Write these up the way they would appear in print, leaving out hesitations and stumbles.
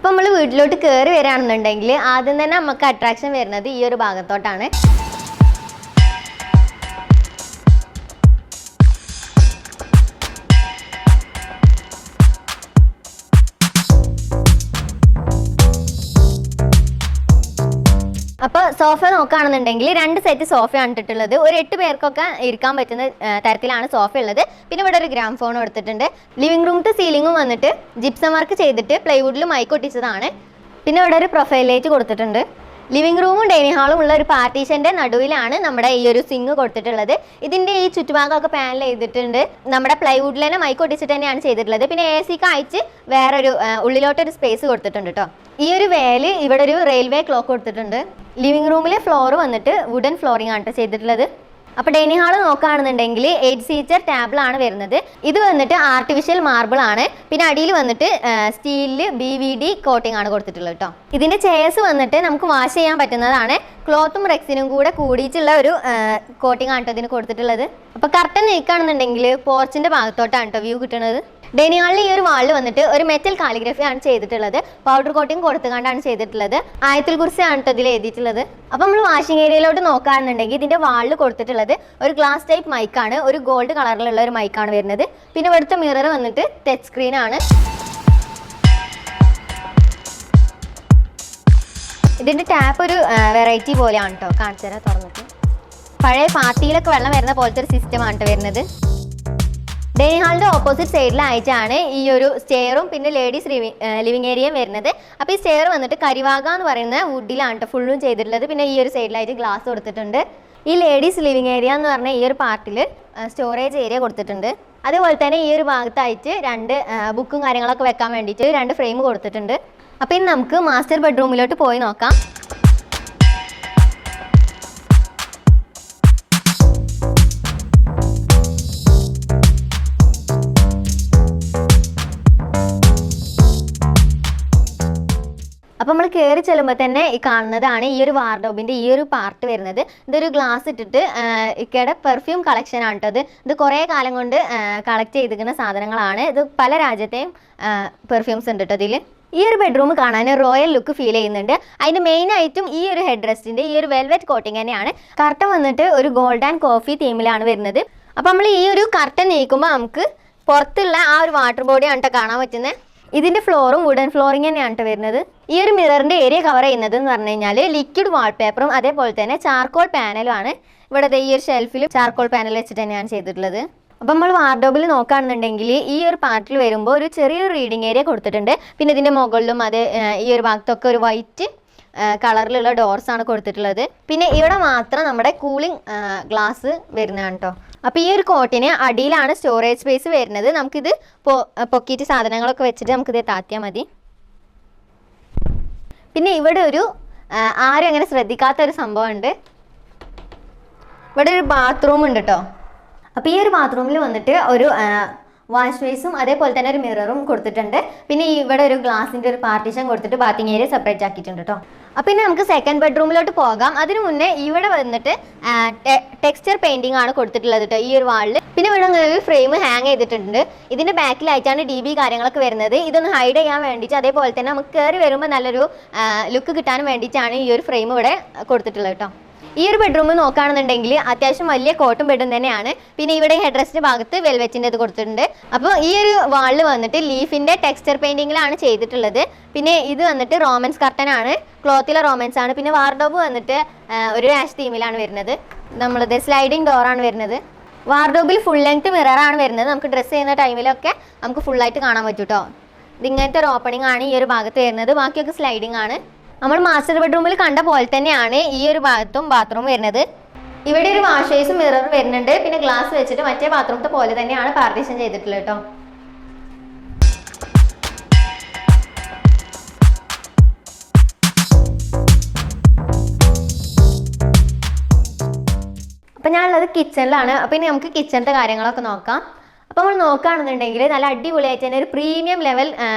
അപ്പോൾ നമ്മൾ വീട്ടിലോട്ട് കയറി വരികയാണെന്നുണ്ടെങ്കിൽ ആദ്യം തന്നെ നമുക്ക് അട്രാക്ഷൻ വരുന്നത് ഈ ഒരു ഭാഗത്തോട്ടാണ്. അപ്പോൾ സോഫ നോക്കുകയാണെന്നുണ്ടെങ്കിൽ 2 സെറ്റ് സോഫയാണ് ഇട്ടിട്ടുള്ളത്. ഒരു 8 പേർക്കൊക്കെ ഇരിക്കാൻ പറ്റുന്ന തരത്തിലാണ് സോഫ ഉള്ളത്. പിന്നെ ഇവിടെ ഒരു ഗ്രാം ഫോൺ കൊടുത്തിട്ടുണ്ട്. ലിവിംഗ് റൂം ടു സീലിംഗും വന്നിട്ട് ജിപ്സം വർക്ക് ചെയ്തിട്ട് പ്ലൈവുഡിൽ മൈക്ക് ഒട്ടിച്ചതാണ്. പിന്നെ ഇവിടെ ഒരു പ്രൊഫൈൽ ലൈറ്റ് കൊടുത്തിട്ടുണ്ട്. ലിവിംഗ് റൂമും ഡൈനിങ് ഹാളും ഉള്ള ഒരു പാർട്ടീഷൻ്റെ നടുവിലാണ് നമ്മുടെ ഈ ഒരു സിങ്ക് കൊടുത്തിട്ടുള്ളത്. ഇതിൻ്റെ ഈ ചുറ്റുഭാഗമൊക്കെ പാനൽ ചെയ്തിട്ടുണ്ട്. നമ്മുടെ പ്ലൈവുഡിൽ തന്നെ മൈക്ക് ഒട്ടിച്ചിട്ട് തന്നെയാണ് ചെയ്തിട്ടുള്ളത്. പിന്നെ AC അയച്ച് വേറൊരു ഉള്ളിലോട്ടൊരു സ്പേസ് കൊടുത്തിട്ടുണ്ട് കേട്ടോ. ഈ ഒരു വേല് ഇവിടെ ഒരു റെയിൽവേ ക്ലോക്ക് കൊടുത്തിട്ടുണ്ട്. ലിവിംഗ് റൂമിലെ ഫ്ലോർ വന്നിട്ട് വുഡൻ ഫ്ലോറിംഗ് ആണ് ചെയ്തിട്ടുള്ളത്. അപ്പോൾ ഡൈനിങ് ഹാൾ നോക്കുകയാണെന്നുണ്ടെങ്കിൽ 8 സീറ്റർ ടേബിളാണ് വരുന്നത്. ഇത് വന്നിട്ട് ആർട്ടിഫിഷ്യൽ മാർബിൾ ആണ്. പിന്നെ അടിയിൽ വന്നിട്ട് സ്റ്റീലിൽ BVD കോട്ടിംഗ് ആണ് കൊടുത്തിട്ടുള്ളത് കേട്ടോ. ഇതിൻ്റെ ചെയർസ് വന്നിട്ട് നമുക്ക് വാഷ് ചെയ്യാൻ പറ്റുന്നതാണ്. ക്ലോത്തും റെക്സിനും കൂടെ കൂടിയിട്ടുള്ള ഒരു കോട്ടിംഗ് ആണ് ഇതിന് കൊടുത്തിട്ടുള്ളത്. അപ്പോൾ കർട്ടൻ നീക്കുകയാണെന്നുണ്ടെങ്കിൽ പോർച്ചിൻ്റെ ഭാഗത്തോട്ടാണ് കേട്ടോ വ്യൂ കിട്ടുന്നത്. ഡൈനിങ് ഹാളിൽ ഈ ഒരു വാളിൽ വന്നിട്ട് ഒരു മെറ്റൽ കാലിഗ്രഫി ആണ് ചെയ്തിട്ടുള്ളത്. പൗഡർ കോട്ടിംഗ് കൊടുത്തുകൊണ്ടാണ് ചെയ്തിട്ടുള്ളത്. ആയത്തുൽ കുർസി ആണ് കേട്ടോ ഇതിൽ എഴുതിയിട്ടുള്ളത്. അപ്പോൾ നമ്മൾ വാഷിംഗ് ഏരിയയിലോട്ട് നോക്കുകയാണെന്നുണ്ടെങ്കിൽ ഇതിൻ്റെ വാളിൽ കൊടുത്തിട്ടുള്ളത് ഒരു ഗ്ലാസ് ടൈപ്പ് മൈക്കാണ്. ഒരു ഗോൾഡ് കളറിലുള്ള ഒരു മൈക്കാണ് വരുന്നത്. പിന്നെ ഇവിടുത്തെ മിറർ വന്നിട്ട് ടച്ച് സ്ക്രീൻ ആണ്. ഇതിൻ്റെ ടാപ്പ് ഒരു വെറൈറ്റി പോലെയാണ് കേട്ടോ. കാണിച്ചു തരാം തുറന്നിട്ട്. പഴയ പാത്തിയിലൊക്കെ വെള്ളം വരുന്ന പോലത്തെ ഒരു സിസ്റ്റമാണ് കേട്ടോ വരുന്നത്. ഡൈനിങ് ഹാളിൻ്റെ ഓപ്പോസിറ്റ് സൈഡിലായിട്ടാണ് ഈ ഒരു സ്റ്റെയറും പിന്നെ ലേഡീസ് ലിവിംഗ് ഏരിയയും വരുന്നത്. അപ്പോൾ ഈ സ്റ്റെയർ വന്നിട്ട് കരിവാക എന്ന് പറയുന്ന വുഡിലാണ് കേട്ടോ ഫുള്ളും ചെയ്തിട്ടുള്ളത്. പിന്നെ ഈ ഒരു സൈഡിലായിട്ട് ഗ്ലാസ് കൊടുത്തിട്ടുണ്ട്. ഈ ലേഡീസ് ലിവിംഗ് ഏരിയ എന്ന് പറഞ്ഞ ഈ ഒരു പാർട്ടിൽ സ്റ്റോറേജ് ഏരിയ കൊടുത്തിട്ടുണ്ട്. അതുപോലെ തന്നെ ഈ ഒരു ഭാഗത്തായിട്ട് 2 ബുക്കും കാര്യങ്ങളൊക്കെ വെക്കാൻ വേണ്ടിയിട്ട് 2 ഫ്രെയിം കൊടുത്തിട്ടുണ്ട്. അപ്പോൾ ഇനി നമുക്ക് മാസ്റ്റർ ബെഡ്റൂമിലോട്ട് പോയി നോക്കാം. അപ്പോൾ നമ്മൾ കയറി ചെല്ലുമ്പോൾ തന്നെ ഈ കാണുന്നതാണ് ഈ ഒരു വാർഡ്രോബിൻ്റെ ഈ ഒരു പാർട്ട് വരുന്നത്. ഇതൊരു ഗ്ലാസ് ഇട്ടിട്ട് ഇക്കയുടെ പെർഫ്യൂം കളക്ഷൻ ആണ് കേട്ടോ. ഇത് കുറേ കാലം കൊണ്ട് കളക്ട് ചെയ്തിരിക്കുന്ന സാധനങ്ങളാണ്. ഇത് പല രാജ്യത്തെയും പെർഫ്യൂംസ് ഉണ്ട് കേട്ടോ ഇതിൽ. ഈ ഒരു ബെഡ്റൂം കാണാൻ റോയൽ ലുക്ക് ഫീൽ ചെയ്യുന്നുണ്ട്. അതിന് മെയിനായിട്ടും ഈ ഒരു ഹെഡ് റെസ്റ്റിൻ്റെ ഈ ഒരു വെൽവെറ്റ് കോട്ടിങ് തന്നെയാണ്. കർട്ടൻ വന്നിട്ട് ഒരു ഗോൾഡ് ആൻഡ് കോഫി തീമിലാണ് വരുന്നത്. അപ്പോൾ നമ്മൾ ഈ ഒരു കർട്ടൻ നീക്കുമ്പോൾ നമുക്ക് പുറത്തുള്ള ആ ഒരു വാട്ടർ ബോഡിയാണ് കേട്ടോ കാണാൻ പറ്റുന്നത്. ഇതിൻ്റെ ഫ്ലോറും വുഡൻ ഫ്ലോറിങ് തന്നെയാണ് കേട്ടോ വരുന്നത്. ഈ ഒരു മിററിൻ്റെ ഏരിയ കവർ ചെയ്യുന്നത് എന്ന് പറഞ്ഞു കഴിഞ്ഞാൽ ലിക്വിഡ് വാൾപേപ്പറും അതേപോലെ തന്നെ ചാർക്കോൾ പാനലുമാണ്. ഇവിടെ ഈ ഒരു ഷെൽഫിൽ ചാർക്കോൾ പാനൽ വെച്ചിട്ട് തന്നെയാണ് ചെയ്തിട്ടുള്ളത്. അപ്പം നമ്മൾ വാർഡ്രോബിൽ നോക്കുകയാണെന്നുണ്ടെങ്കിൽ ഈ ഒരു പാർട്ടിൽ വരുമ്പോൾ ഒരു ചെറിയൊരു റീഡിങ് ഏരിയ കൊടുത്തിട്ടുണ്ട്. പിന്നെ ഇതിൻ്റെ മുകളിലും അത് ഈ ഒരു ഭാഗത്തൊക്കെ ഒരു വൈറ്റ് കളറിലുള്ള ഡോർസാണ് കൊടുത്തിട്ടുള്ളത്. പിന്നെ ഇവിടെ മാത്രം നമ്മുടെ കൂളിംഗ് ഗ്ലാസ് വരുന്നതാണ് കേട്ടോ. അപ്പോൾ ഈ ഒരു കോട്ടിന് അടിയിലാണ് സ്റ്റോറേജ് സ്പേസ് വരുന്നത്. നമുക്കിത് പൊക്കിയിട്ട് സാധനങ്ങളൊക്കെ വെച്ചിട്ട് നമുക്കിത് താത്തിയാൽ മതി. പിന്നെ ഇവിടെ ഒരു ആരും അങ്ങനെ ശ്രദ്ധിക്കാത്തൊരു സംഭവമുണ്ട്. ഇവിടെ ഒരു ബാത്റൂം ഉണ്ട് കേട്ടോ. അപ്പോൾ ഈ ഒരു ബാത്റൂമിൽ വന്നിട്ട് ഒരു വാഷ് ബേസും അതേപോലെ തന്നെ ഒരു മിററും കൊടുത്തിട്ടുണ്ട്. പിന്നെ ഇവിടെ ഒരു ഗ്ലാസിൻ്റെ ഒരു പാർട്ടീഷൻ കൊടുത്തിട്ട് ബാത്തിങ് ഏരിയ സെപ്പറേറ്റ് ആക്കിയിട്ടുണ്ട് കേട്ടോ. അപ്പോൾ പിന്നെ നമുക്ക് സെക്കൻഡ് ബെഡ്റൂമിലോട്ട് പോകാം. അതിനു മുന്നേ ഇവിടെ വന്നിട്ട് ടെക്സ്ചർ പെയിൻറ്റിംഗ് ആണ് കൊടുത്തിട്ടുള്ളത് കേട്ടോ ഈ ഒരു വാളിൽ. പിന്നെ ഇവിടെ ഒരു ഫ്രെയിം ഹാങ് ചെയ്തിട്ടുണ്ട്. ഇതിൻ്റെ ബാക്കിലായിട്ടാണ് DB കാര്യങ്ങളൊക്കെ വരുന്നത്. ഇതൊന്ന് ഹൈഡ് ചെയ്യാൻ വേണ്ടിയിട്ട് അതേപോലെ തന്നെ നമുക്ക് കയറി വരുമ്പോൾ നല്ലൊരു ലുക്ക് കിട്ടാൻ വേണ്ടിയിട്ടാണ് ഈ ഒരു ഫ്രെയിം ഇവിടെ കൊടുത്തിട്ടുള്ളത് കേട്ടോ. ഈ ഒരു ബെഡ്റൂം നോക്കുകയാണെന്നുണ്ടെങ്കിൽ അത്യാവശ്യം വലിയ കോട്ടും ബെഡും തന്നെയാണ്. പിന്നെ ഇവിടെ ഹെഡ് റെസ്റ്റിൻ്റെ ഭാഗത്ത് വെൽവെറ്റിൻ്റെ ഇത് കൊടുത്തിട്ടുണ്ട്. അപ്പോൾ ഈ ഒരു വാളിൽ വന്നിട്ട് ലീഫിൻ്റെ ടെക്സ്ചർ പെയിൻറ്റിങ്ങിലാണ് ചെയ്തിട്ടുള്ളത്. പിന്നെ ഇത് വന്നിട്ട് റോമൻസ് കർട്ടൻ ആണ്, ക്ലോത്തിലെ റോമൻസ് ആണ്. പിന്നെ വാർഡ്രോബ് വന്നിട്ട് ഒരു ആഷ് തീമിലാണ് വരുന്നത്. നമ്മളത് സ്ലൈഡിങ് ഡോറാണ് വരുന്നത്. വാർഡ്രോബിൽ ഫുൾ ലെങ്ത് മിററാണ് വരുന്നത്. നമുക്ക് ഡ്രസ്സ് ചെയ്യുന്ന ടൈമിലൊക്കെ നമുക്ക് ഫുള്ളായിട്ട് കാണാൻ പറ്റും കേട്ടോ. ഇതിങ്ങനത്തെ ഒരു ഓപ്പണിംഗ് ആണ് ഈ ഒരു ഭാഗത്ത് വരുന്നത്. ബാക്കിയൊക്കെ സ്ലൈഡിങ് ആണ്. നമ്മൾ മാസ്റ്റർ ബെഡ്റൂമിൽ കണ്ട പോലെ തന്നെയാണ് ഈ ഒരു ഭാഗത്തും ബാത്റൂം വരുന്നത്. ഇവിടെ ഒരു വാഷ് ബേസും മിററും വരുന്നുണ്ട്. പിന്നെ ഗ്ലാസ് വെച്ചിട്ട് മറ്റേ ബാത്റൂമത്തെ പോലെ തന്നെയാണ് പാർട്ടീഷൻ ചെയ്തിട്ടുള്ളത് കേട്ടോ. അപ്പം ഞാനുള്ളത് കിച്ചണിലാണ്. അപ്പം ഇനി നമുക്ക് കിച്ചണിൻ്റെ കാര്യങ്ങളൊക്കെ നോക്കാം. അപ്പോൾ നമ്മൾ നോക്കുകയാണെന്നുണ്ടെങ്കിൽ നല്ല അടിപൊളിയായിട്ട് തന്നെ ഒരു പ്രീമിയം ലെവൽ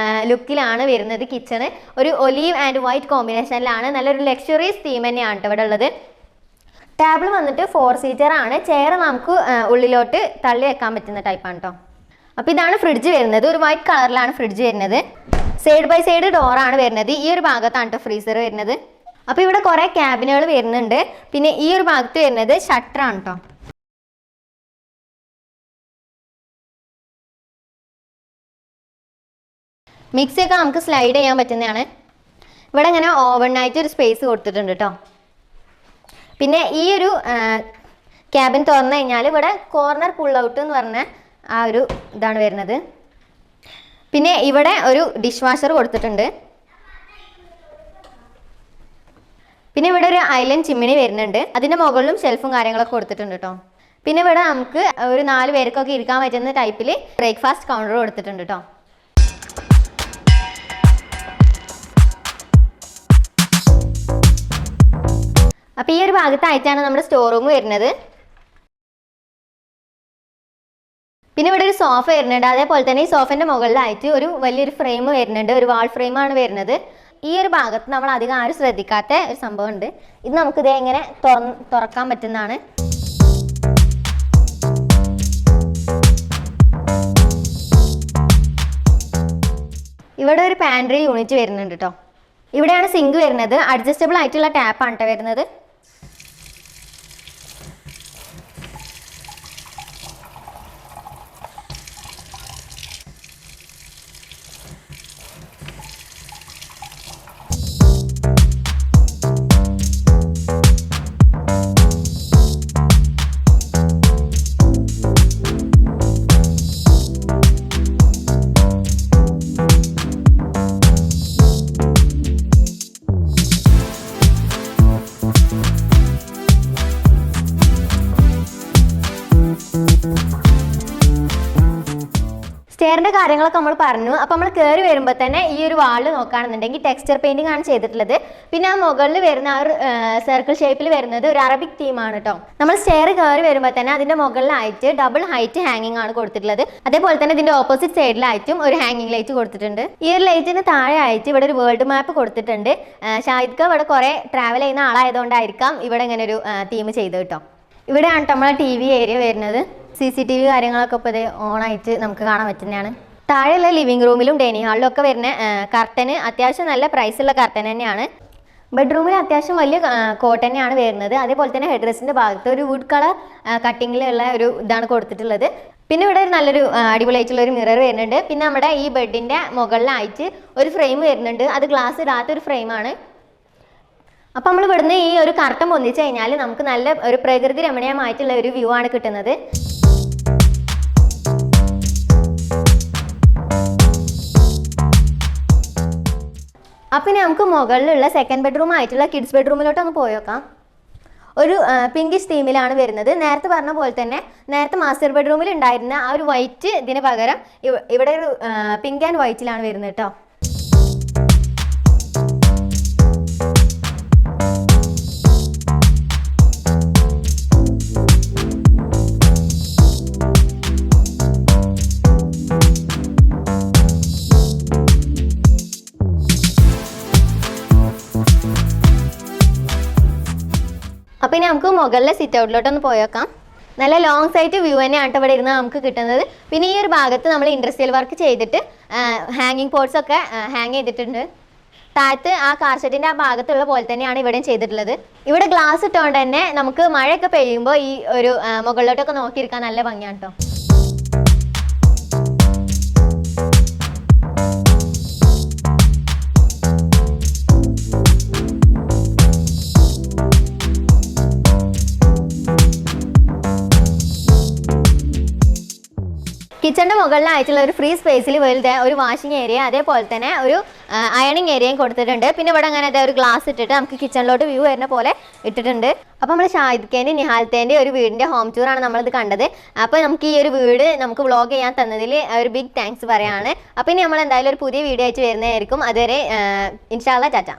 ലുക്കിലാണ് വരുന്നത് കിച്ചണ്. ഒരു ഒലീവ് ആൻഡ് വൈറ്റ് കോമ്പിനേഷനിലാണ്. നല്ലൊരു ലക്ഷറീസ് തീം തന്നെയാണ് കേട്ടോ ഇവിടെ ഉള്ളത്. ടേബിൾ വന്നിട്ട് 4 സീറ്റർ ആണ്. ചെയർ നമുക്ക് ഉള്ളിലോട്ട് തള്ളി വെക്കാൻ പറ്റുന്ന ടൈപ്പാണ് കേട്ടോ. അപ്പോൾ ഇതാണ് ഫ്രിഡ്ജ് വരുന്നത്. ഒരു വൈറ്റ് കളറിലാണ് ഫ്രിഡ്ജ് വരുന്നത്. സൈഡ് ബൈ സൈഡ് ഡോറാണ് വരുന്നത്. ഈ ഒരു ഭാഗത്താണ് കേട്ടോ ഫ്രീസർ വരുന്നത്. അപ്പോൾ ഇവിടെ കുറേ ക്യാബിനുകൾ വരുന്നുണ്ട്. പിന്നെ ഈ ഒരു ഭാഗത്ത് വരുന്നത് ഷട്ടറാണ് കേട്ടോ. മിക്സിയൊക്കെ നമുക്ക് സ്ലൈഡ് ചെയ്യാൻ പറ്റുന്നതാണ്. ഇവിടെ ഇങ്ങനെ ഓവനായിട്ട് ഒരു സ്പേസ് കൊടുത്തിട്ടുണ്ട് കേട്ടോ. പിന്നെ ഈ ഒരു ക്യാബിൻ തുറന്നു കഴിഞ്ഞാൽ ഇവിടെ കോർണർ പുൾ ഔട്ട് എന്ന് പറഞ്ഞ ആ ഒരു ഇതാണ് വരുന്നത്. പിന്നെ ഇവിടെ ഒരു ഡിഷ് വാഷർ കൊടുത്തിട്ടുണ്ട്. പിന്നെ ഇവിടെ ഒരു ഐലൻഡ് ചിമ്മിനി വരുന്നുണ്ട്. അതിൻ്റെ മുകളിലും ഷെൽഫും കാര്യങ്ങളൊക്കെ കൊടുത്തിട്ടുണ്ട് കേട്ടോ. പിന്നെ ഇവിടെ നമുക്ക് ഒരു 4 പേർക്കൊക്കെ ഇരിക്കാൻ പറ്റുന്ന ടൈപ്പിൽ ബ്രേക്ക്ഫാസ്റ്റ് കൗണ്ടർ കൊടുത്തിട്ടുണ്ട് കേട്ടോ. അപ്പോൾ ഈ ഒരു ഭാഗത്തായിട്ടാണ് നമ്മുടെ സ്റ്റോർ റൂം വരുന്നത്. പിന്നെ ഇവിടെ ഒരു സോഫ വരുന്നുണ്ട്. അതേപോലെ തന്നെ ഈ സോഫേൻ്റെ മുകളിലായിട്ട് ഒരു വലിയൊരു ഫ്രെയിം വരുന്നുണ്ട്. ഒരു വാൾ ഫ്രെയിമാണ് വരുന്നത്. ഈ ഒരു ഭാഗത്ത് നമ്മൾ അധികം ആരും ശ്രദ്ധിക്കാത്ത ഒരു സംഭവം ഉണ്ട്. ഇത് നമുക്കിതേ ഇങ്ങനെ തുറക്കാൻ പറ്റുന്നതാണ്. ഇവിടെ ഒരു പാൻട്രി യൂണിറ്റ് വരുന്നുണ്ട് കേട്ടോ. ഇവിടെയാണ് സിങ്ക് വരുന്നത്. അഡ്ജസ്റ്റബിൾ ആയിട്ടുള്ള ടാപ്പാണ് കേട്ടോ വരുന്നത്. സ്റ്റെയറിൻ്റെ കാര്യങ്ങളൊക്കെ നമ്മൾ പറഞ്ഞു. അപ്പോൾ നമ്മൾ കയറി വരുമ്പോൾ തന്നെ ഈ ഒരു വാളിൽ നോക്കുകയാണെന്നുണ്ടെങ്കിൽ ടെക്സ്ചർ പെയിൻറ്റിംഗ് ആണ് ചെയ്തിട്ടുള്ളത്. പിന്നെ ആ മുകളിൽ വരുന്ന ആ ഒരു സർക്കിൾ ഷേപ്പിൽ വരുന്നത് ഒരു അറബിക് തീമാണ് കേട്ടോ. നമ്മൾ സ്റ്റെയർ കയറി വരുമ്പോൾ തന്നെ അതിൻ്റെ മുകളിലായിട്ട് ഡബിൾ ഹൈറ്റ് ഹാങ്ങിങ് ആണ് കൊടുത്തിട്ടുള്ളത്. അതേപോലെ തന്നെ ഇതിൻ്റെ ഓപ്പോസിറ്റ് സൈഡിലായിട്ടും ഒരു ഹാങ്ങിങ് ലൈറ്റ് കൊടുത്തിട്ടുണ്ട്. ഈ ഒരു ലൈറ്റിന് താഴെ ആയിട്ട് ഇവിടെ ഒരു വേൾഡ് മാപ്പ് കൊടുത്തിട്ടുണ്ട്. ഷാഹിദ്ക്ക് ഇവിടെ കുറേ ട്രാവൽ ചെയ്യുന്ന ആളായതുകൊണ്ടായിരിക്കാം ഇവിടെ ഇങ്ങനെ ഒരു തീം ചെയ്ത് കേട്ടോ. ഇവിടെയാണ് നമ്മളെ TV ഏരിയ വരുന്നത്. CCTV കാര്യങ്ങളൊക്കെ ഇപ്പോൾ ഇത് ഓണായിട്ട് നമുക്ക് കാണാൻ പറ്റുന്നതാണ്. താഴെയുള്ള ലിവിംഗ് റൂമിലും ഡൈനിങ് ഹാളിലും ഒക്കെ വരുന്ന കർട്ടന് അത്യാവശ്യം നല്ല പ്രൈസുള്ള കർട്ടൻ തന്നെയാണ്. ബെഡ്റൂമിൽ അത്യാവശ്യം വലിയ കോട്ട് തന്നെയാണ് വരുന്നത്. അതേപോലെ തന്നെ ഹെഡ് റെസ്റ്റിൻ്റെ ഭാഗത്ത് ഒരു വുഡ് കളർ കട്ടിങ്ങിലുള്ള ഒരു ഇതാണ് കൊടുത്തിട്ടുള്ളത്. പിന്നെ ഇവിടെ ഒരു നല്ലൊരു അടിപൊളിയായിട്ടുള്ള ഒരു മിറർ വരുന്നുണ്ട്. പിന്നെ നമ്മുടെ ഈ ബെഡിൻ്റെ മുകളിലായിട്ട് ഒരു ഫ്രെയിം വരുന്നുണ്ട്. അത് ഗ്ലാസ് ഇടാത്തൊരു ഫ്രെയിമാണ്. അപ്പം നമ്മൾ ഇവിടുന്ന് ഈ ഒരു കർട്ടൻ പൊന്നിച്ച് കഴിഞ്ഞാൽ നമുക്ക് നല്ല ഒരു പ്രകൃതി രമണീയമായിട്ടുള്ള ഒരു വ്യൂ ആണ് കിട്ടുന്നത്. അപ്പം ഇനി നമുക്ക് മുകളിലുള്ള സെക്കൻഡ് ബെഡ്റൂം ആയിട്ടുള്ള കിഡ്സ് ബെഡ്റൂമിലോട്ട് ഒന്ന് പോയേക്കാം. ഒരു പിങ്കിഷ് തീമിലാണ് വരുന്നത്. നേരത്തെ പറഞ്ഞ പോലെ തന്നെ നേരത്തെ മാസ്റ്റർ ബെഡ്റൂമിൽ ഉണ്ടായിരുന്ന ആ ഒരു വൈറ്റ് ഇതിന് പകരം ഇവിടെ ഒരു പിങ്ക് ആൻഡ് വൈറ്റിലാണ് വരുന്നത് കേട്ടോ. അപ്പം ഇനി നമുക്ക് മുകളിലെ സിറ്റ് ഔട്ടിലോട്ടൊന്ന് പോയേക്കാം. നല്ല ലോങ് സൈറ്റ് വ്യൂ തന്നെയാണ് ഇവിടെ ഇരുന്ന് നമുക്ക് കിട്ടുന്നത്. പിന്നെ ഈ ഒരു ഭാഗത്ത് നമ്മൾ ഇൻഡസ്ട്രിയൽ വർക്ക് ചെയ്തിട്ട് ഹാങ്ങിങ് പോട്ട്സ് ഒക്കെ ഹാങ് ചെയ്തിട്ടുണ്ട്. താഴത്ത് ആ കാർ ഷെഡിൻ്റെ ആ ഭാഗത്തുള്ള പോലെ തന്നെയാണ് ഇവിടെയും ചെയ്തിട്ടുള്ളത്. ഇവിടെ ഗ്ലാസ് ഇട്ടുകൊണ്ട് തന്നെ നമുക്ക് മഴയൊക്കെ പെയ്യുമ്പോൾ ഈ ഒരു മുകളിലോട്ടൊക്കെ നോക്കിയിരിക്കാൻ നല്ല ഭംഗിയാണ് കേട്ടോ. കിച്ചണിൻ്റെ മുകളിലായിട്ടുള്ള ഒരു ഫ്രീ സ്പേസിൽ വലുത് ഒരു വാഷിംഗ് ഏരിയ, അതേപോലെ തന്നെ ഒരു അയണിങ് ഏരിയയും കൊടുത്തിട്ടുണ്ട്. പിന്നെ ഇവിടെ അങ്ങനെ ഒരു ഗ്ലാസ് ഇട്ടിട്ട് നമുക്ക് കിച്ചണിലോട്ട് വ്യൂ വരുന്ന പോലെ ഇട്ടിട്ടുണ്ട്. അപ്പോൾ നമ്മൾ ഷാഹിദ്ക്കേൻ്റെ നിഹാലത്തേൻ്റെ ഒരു വീടിൻ്റെ ഹോം ടൂറാണ് നമ്മളിത് കണ്ടത്. അപ്പോൾ നമുക്ക് ഈ ഒരു വീട് നമുക്ക് വ്ളോഗ് ചെയ്യാൻ തന്നതിൽ ഒരു ബിഗ് താങ്ക്സ് പറയാണ്. അപ്പോൾ ഇനി നമ്മൾ എന്തായാലും ഒരു പുതിയ വീഡിയോ ആയിട്ട് വരുന്നതായിരിക്കും. അതുവരെ ഇൻഷാ അല്ലാഹ് ടാറ്റ.